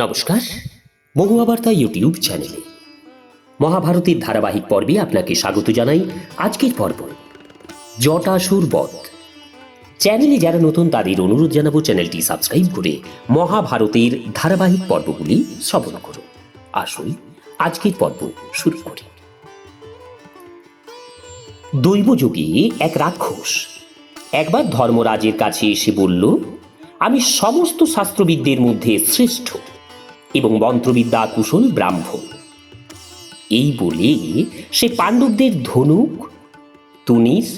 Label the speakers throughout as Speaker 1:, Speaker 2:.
Speaker 1: নমস্কার, মহুয়া বার্তা ইউটিউব চ্যানেলে মহাভারতের ধারাবাহিক পর্বে আপনাকে স্বাগত জানাই। আজকের পর্ব জটাসুর বধ। চ্যানেলে যারা নতুন তাদের অনুরোধ জানাবো চ্যানেলটি সাবস্ক্রাইব করে মহাভারতের ধারাবাহিক পর্বগুলি শ্রবণ করুন। আসুন আজকের পর্ব শুরু করি। দৈবযোগে এক রাক্ষস একবার ধর্মরাজের কাছে এসে বলল, আমি সমস্ত শাস্ত্রবিদদের মধ্যে শ্রেষ্ঠ এবং মন্ত্রবিদ্যা কুশল ব্রাহ্মণ। এই বলে সে পাণ্ডবদের ধনুক, তুনির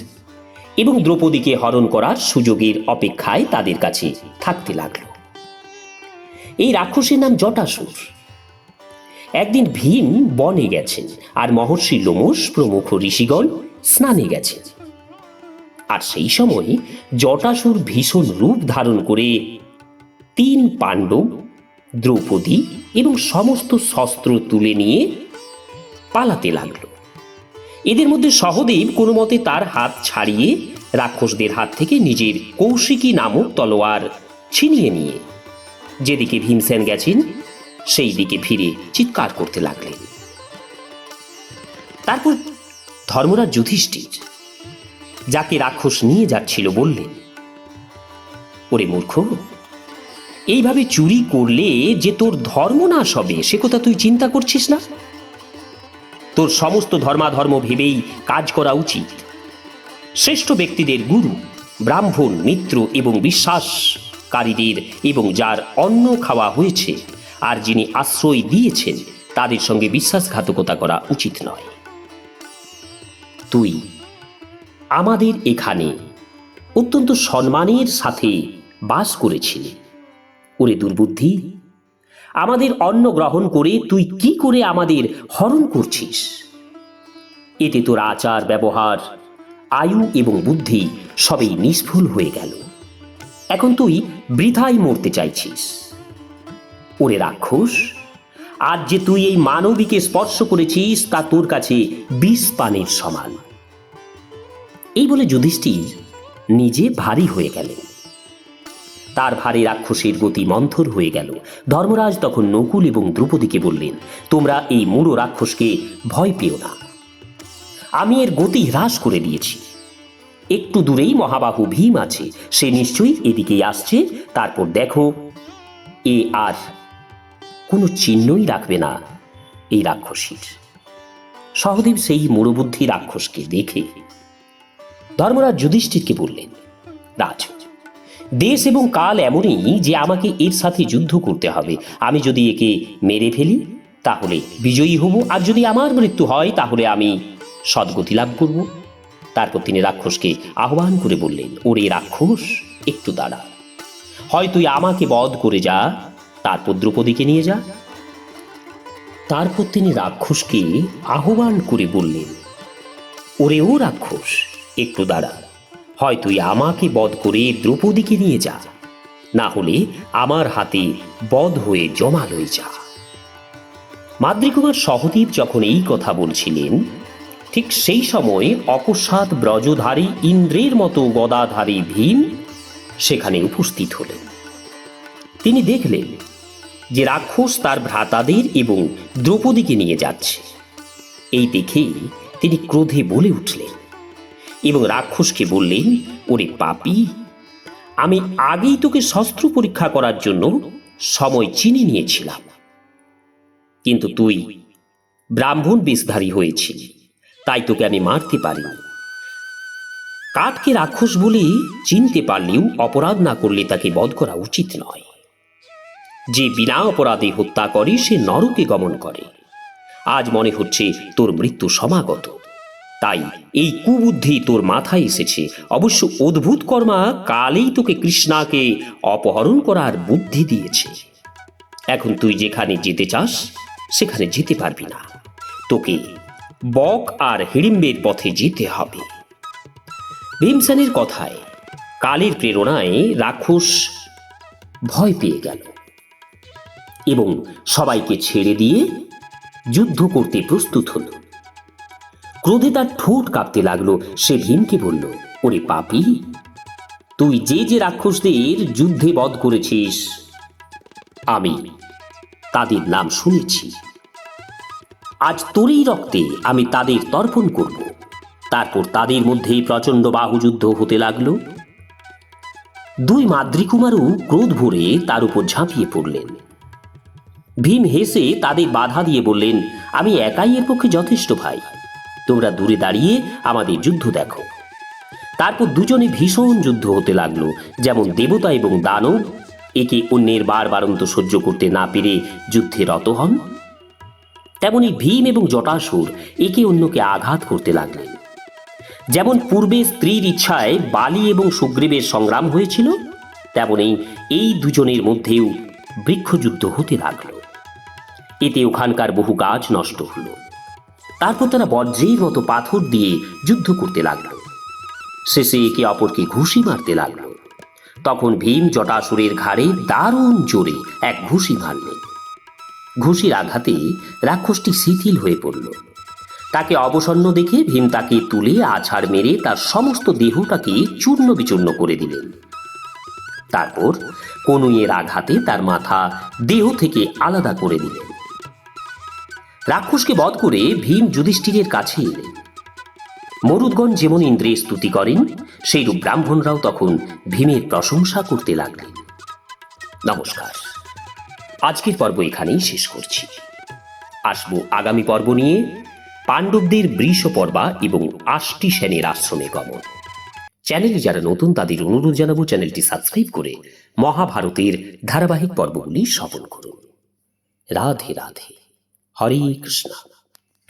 Speaker 1: এবং দ্রৌপদীকে হরণ করার সুযোগের অপেক্ষায় তাদের কাছে থাকতে লাগল। এই রাক্ষসের নাম জটাসুর। একদিন ভীম বনে গেছেন আর মহর্ষি লোমশ প্রমুখ ঋষিগণ স্নানে গেছেন। আর সেই সময় জটাসুর ভীষণ রূপ ধারণ করে 3 পাণ্ডব, দ্রৌপদী এবং সমস্ত শস্ত্র তুলে নিয়ে পালাতে লাগলো। এদের মধ্যে সহদেব কোনো মতে তার হাত ছাড়িয়ে রাক্ষসদের হাত থেকে নিজের কৌশিকী নামক তলোয়ার ছিনিয়ে নিয়ে যেদিকে ভীমসেন গেছেন সেই দিকে ফিরে চিৎকার করতে লাগলেন। তারপর ধর্মরাজ যুধিষ্ঠির, যাকে রাক্ষস নিয়ে যাচ্ছিল, বললেন, ওরে মূর্খ, এইভাবে চুরি করলে যে তোর ধর্ম নাশ হবে সে কথা তুই চিন্তা করছিস না? তোর সমস্ত ধর্মাধর্ম ভেবেই কাজ করা উচিত। শ্রেষ্ঠ ব্যক্তিদের গুরু, ব্রাহ্মণ, মিত্র এবং বিশ্বাসকারীদের এবং যার অন্ন খাওয়া হয়েছে আর যিনি আশ্রয় দিয়েছেন তাদের সঙ্গে বিশ্বাসঘাতকতা করা উচিত নয়। তুই আমাদের এখানে অত্যন্ত সম্মানের সাথে বাস করেছিলি। ওরে দুর্বুদ্ধি, আমাদের অন্ন গ্রহণ করে তুই কি করে আমাদের হরণ করছিস? এতে তোর আচার ব্যবহার, আয়ু এবং বুদ্ধি সবই নিষ্ফল হয়ে গেল। এখন তুই বৃথায় মরতে চাইছিস। ওরে রাক্ষস, আজ যে তুই এই মানবীকে স্পর্শ করেছিস তা তোর কাছে বিষ পানের সমান। এই বলে যুধিষ্ঠির নিজে ভারী হয়ে গেলেন। তার ভারে রাক্ষসের গতি মন্থর হয়ে গেল। ধর্মরাজ তখন নকুল এবং দ্রৌপদীকে বললেন, তোমরা এই মূঢ় রাক্ষসকে ভয় পেও না, আমি এর গতি হ্রাস করে দিয়েছি। একটু দূরেই মহাবাহু ভীম আছে, সে নিশ্চয়ই এদিকেই আসছে। তারপর দেখো, এ আর কোনো চিহ্নই রাখবে না এই রাক্ষসীর। সহদেব সেই মূঢ়বুদ্ধি রাক্ষসকে দেখে ধর্মরাজ যুধিষ্ঠিরকে বললেন, রাজ, দেশ এবং কাল এমনই যে আমাকে এর সাথে যুদ্ধ করতে হবে। আমি যদি একে মেরে ফেলি তাহলে বিজয়ী হব, আর যদি আমার মৃত্যু হয় তাহলে আমি সদ্গতি লাভ করব। তারপর তিনি রাক্ষসকে আহ্বান করে বললেন, ওরে রাক্ষস, একটু দাঁড়া, হয় তুই আমাকে বধ করে যা, তারপর দ্রৌপদীকে নিয়ে যা। তারপর তিনি রাক্ষসকে আহ্বান করে বললেন, ওরে ও রাক্ষস, একটু দাঁড়া, হয় তুই আমাকে বধ করে দ্রৌপদীকে নিয়ে যা, না হলে আমার হাতে বধ হয়ে জমালয়ে যা। মাদ্রীকুমার সহদেব যখন এই কথা বলছিলেন, ঠিক সেই সময় অকস্মাৎ ব্রজধারী ইন্দ্রের মতো গদাধারী ভীম সেখানে উপস্থিত হলেন। তিনি দেখলেন যে রাক্ষস তার ভ্রাতাদের এবং দ্রৌপদীকে নিয়ে যাচ্ছে। এই দেখে তিনি ক্রোধে বলে উঠলেন এবং রাক্ষসকে বললেন, ওরে পাপী, আমি আগেই তোকে শস্ত্র পরীক্ষা করার জন্য সময় চিনে নিয়েছিলাম, কিন্তু তুই ব্রাহ্মণ বেশধারী হয়েছিলি, তাই তোকে আমি মারতে পারিনি। কাঠকে রাক্ষস বলে চিনতে পারলেও অপরাধ না করলে তাকে বধ করা উচিত নয়। যে বিনা অপরাধে হত্যা করে সে নরকে গমন করে। আজ মনে হচ্ছে তোর মৃত্যু সমাগত, তাই এই কুবুদ্ধি তোর মাথায় এসেছে। অবশ্য অদ্ভুত কর্মা কালেই তোকে কৃষ্ণাকে অপহরণ করার বুদ্ধি দিয়েছে। এখন তুই যেখানে যেতে চাস সেখানে যেতে পারবি না, তোকে বক আর হিড়িম্বের পথে যেতে হবে। ভীমসেনের কথায় কালের প্রেরণায় রাক্ষস ভয় পেয়ে গেল এবং সবাইকে ছেড়ে দিয়ে যুদ্ধ করতে প্রস্তুত হল। ক্রোধে তার ঠোঁট কাঁপতে লাগলো। সে ভীমকে বলল, ওরে পাপী, তুই যে যে রাক্ষসদের যুদ্ধে বধ করেছিস আমি তাদের নাম শুনেছি। আজ তোরই রক্তে আমি তাদের তর্পণ করব। তারপর তাদের মধ্যেই প্রচণ্ড বাহুযুদ্ধ হতে লাগলো। দুই মাদ্রিকুমারও ক্রোধ ভরে তার উপর ঝাঁপিয়ে পড়লেন। ভীম হেসে তাদের বাধা দিয়ে বললেন, আমি একাই এর পক্ষে যথেষ্ট ভাই, তোমরা দূরে দাঁড়িয়ে আমাদের যুদ্ধ দেখো। তারপর দুজনে ভীষণ যুদ্ধ হতে লাগলো, যেমন দেবতা এবং দানব একে অন্যের বারবারন্ত সহ্য করতে না পেরে যুদ্ধে রত হন, তেমনি ভীম এবং জটাসুর একে অন্যকে আঘাত করতে লাগলেন। যেমন পূর্বে স্ত্রীর ইচ্ছায় বালি এবং সুগ্রীবের সংগ্রাম হয়েছিল, তেমনি এই দুজনের মধ্যেও বৃক্ষযুদ্ধ হতে লাগল। এতে ওখানকার বহু গাছ নষ্ট হল। তারপর তারা বজ্রের মতো পাথর দিয়ে যুদ্ধ করতে লাগলো। শেষে একে অপরকে ঘুষি মারতে লাগলো। তখন ভীম জটাসুরের ঘাড়ে দারুণ জোরে এক ঘুষি মারলেন। ঘুষির আঘাতে রাক্ষসটি শিথিল হয়ে পড়ল। তাকে অবসন্ন দেখে ভীম তাকে তুলে আছাড় মেরে তার সমস্ত দেহটাকে চূর্ণ বিচূর্ণ করে দিলেন। তারপর কনুইয়ের আঘাতে তার মাথা দেহ থেকে আলাদা করে দিলেন। রাক্ষসকে বধ করে ভীম যুধিষ্ঠিরের কাছে এলেন। মরুদগণ যেমন ইন্দ্রের স্তুতি করেন, সেইরূপ ব্রাহ্মণরাও তখন ভীমের প্রশংসা করতে লাগলেন। নমস্কার, আজকের পর্ব এখানেই শেষ করছি। আসবো আগামী পর্ব নিয়ে পাণ্ডবদের বৃষ পর্বা এবং ৮টি সেনের আশ্রমে গমন। চ্যানেলে যারা নতুন তাদের অনুরোধ জানাবো চ্যানেলটি সাবস্ক্রাইব করে মহাভারতের ধারাবাহিক পর্বগুলি শ্রবণ করুন। রাধে রাধে, হরে কৃষ্ণ।